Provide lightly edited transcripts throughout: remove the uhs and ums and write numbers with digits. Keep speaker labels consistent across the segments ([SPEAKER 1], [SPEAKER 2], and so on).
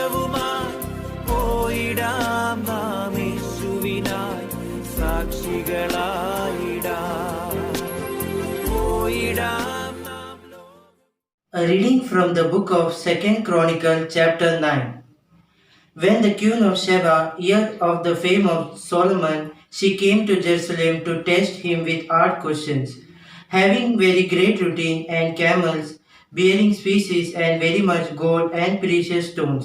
[SPEAKER 1] ഘോഷവുമായി പോയിടാം നാം യേശുവിനായി സാക്ഷികളായിടാം പോയിടാം നാം.
[SPEAKER 2] A reading from the book of 2nd Chronicles chapter 9. When the queen of Sheba heard of the fame of Solomon, she came to Jerusalem to test him with hard questions. Having very great routine and camels, bearing spices and very much gold and precious stones.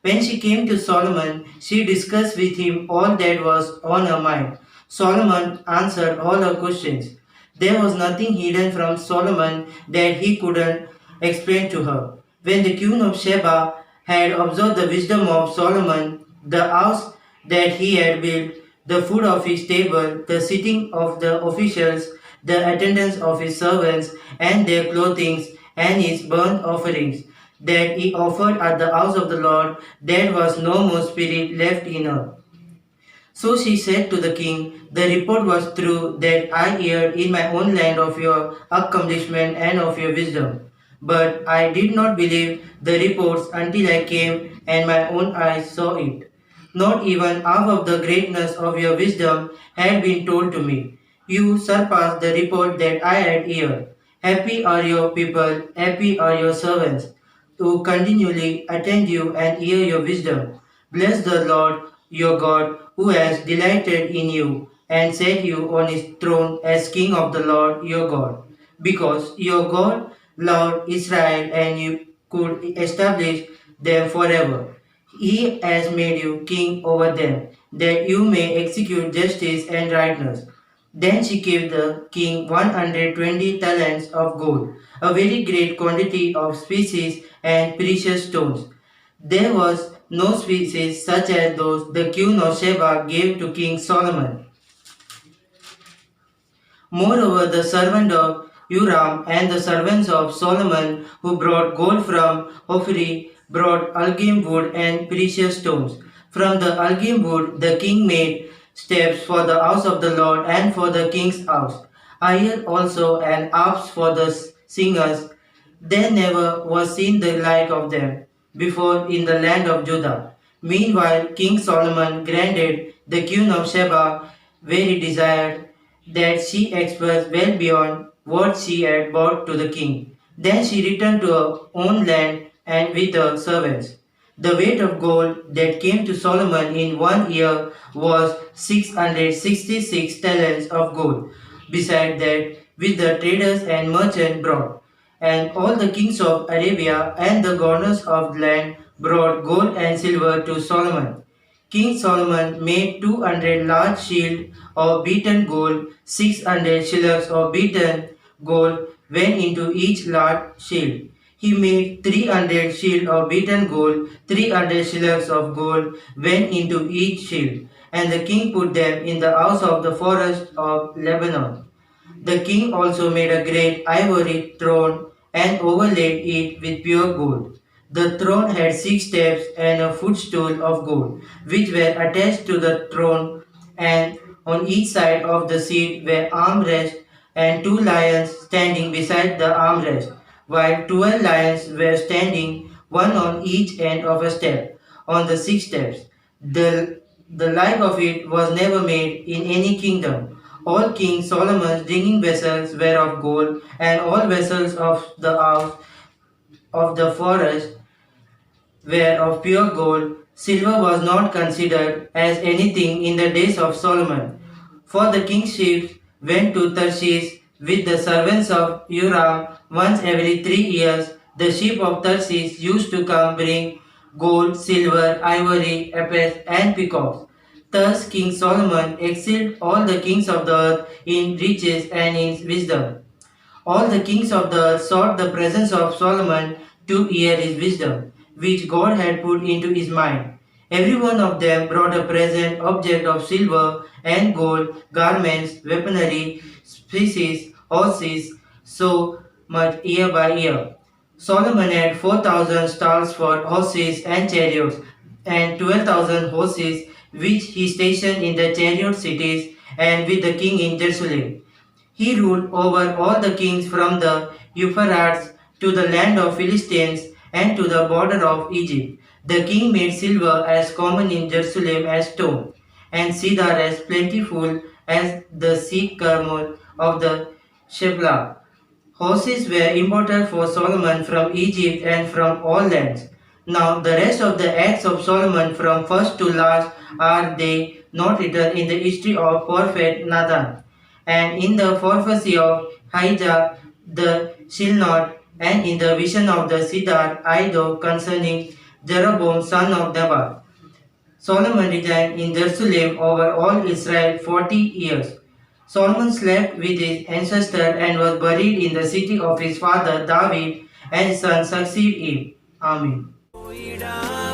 [SPEAKER 2] When she came to Solomon, she discussed with him all that was on her mind. Solomon answered all her questions. There was nothing hidden from Solomon that he couldn't explain to her. When the queen of Sheba had observed the wisdom of Solomon, the house that he had built, the food of his table, the sitting of the officials, the attendance of his servants, and their clothing, and his burnt offerings, that he offered at the house of the Lord, there was no more spirit left in her. So she said to the king, the report was true that I heard in my own land of your accomplishment and of your wisdom. But I did not believe the reports until I came and my own eyes saw it. Not even half of the greatness of your wisdom had been told to me. You surpassed the report that I had heard. Happy are your people, happy are your servants, who continually attend you and hear your wisdom. Bless the Lord your God, who has delighted in you and set you on his throne as king of the Lord your God. Because your God loved Israel and you could establish them forever. He has made you king over them, that you may execute justice and rightness. Then she gave the king 120 talents of gold, a very great quantity of spices and precious stones. There was no species such as those the queen of Sheba gave to King Solomon. Moreover, the servant of Uram and the servants of Solomon who brought gold from Ophir brought algum wood and precious stones. From the algum wood the king made steps for the house of the Lord and for the king's house. Iron also and harps for the singers. There never was seen the like of them before in the land of Judah. Meanwhile, King Solomon granted the queen of Sheba very desired, that she expressed well beyond what she had brought to the king. Then she returned to her own land and with her servants. The weight of gold that came to Solomon in 1 year was 666 talents of gold, beside that which the traders and merchants brought. And all the kings of Arabia and the governors of the land brought gold and silver to Solomon. King Solomon made 200 large shields of beaten gold, 600 shillings of beaten gold went into each large shield. He made 300 shields of beaten gold, 300 shillings of gold went into each shield, and the king put them in the house of the forest of Lebanon. The king also made a great ivory throne and overlaid it with pure gold. The throne had 6 steps and a footstool of gold, which were attached to the throne, and on each side of the seat were armrests and 2 lions standing beside the armrest, while 12 lions were standing, one on each end of a step, on the 6 steps. The like of it was never made in any kingdom. All King Solomon's drinking vessels were of gold, and all vessels of the house of the forest were of pure gold. Silver was not considered as anything in the days of Solomon. For the king's ships went to Tarshish with the servants of Uram once every 3 years. The ship of Tarshish used to come bring gold, silver, ivory, apes, and peacocks. Thus King Solomon excelled all the kings of the earth in riches and in wisdom. All the kings of the earth sought the presence of Solomon to hear his wisdom, which God had put into his mind. Every one of them brought a present object of silver and gold, garments, weaponry, species, horses, so much year by year. Solomon had 4,000 stalls for horses and chariots, and 12,000 horses, which he stationed in the chariot cities and with the king in Jerusalem. He ruled over all the kings from the Euphrates to the land of Philistines and to the border of Egypt. The king made silver as common in Jerusalem as stone, and cedar as plentiful as the sycamore of the Sheblah. Horses were imported for Solomon from Egypt and from all lands. Now the rest of the acts of Solomon from first to last are they not written in the history of prophet Nathan, and in the prophecy of Ahijah the Shilnot, and in the vision of the cedar Iddo concerning Jeroboam son of Nebat. Solomon reigned in Jerusalem over all Israel 40 years. Solomon slept with his ancestors and was buried in the city of his father David, and his son succeeded him. Amen.
[SPEAKER 1] പോയിടാം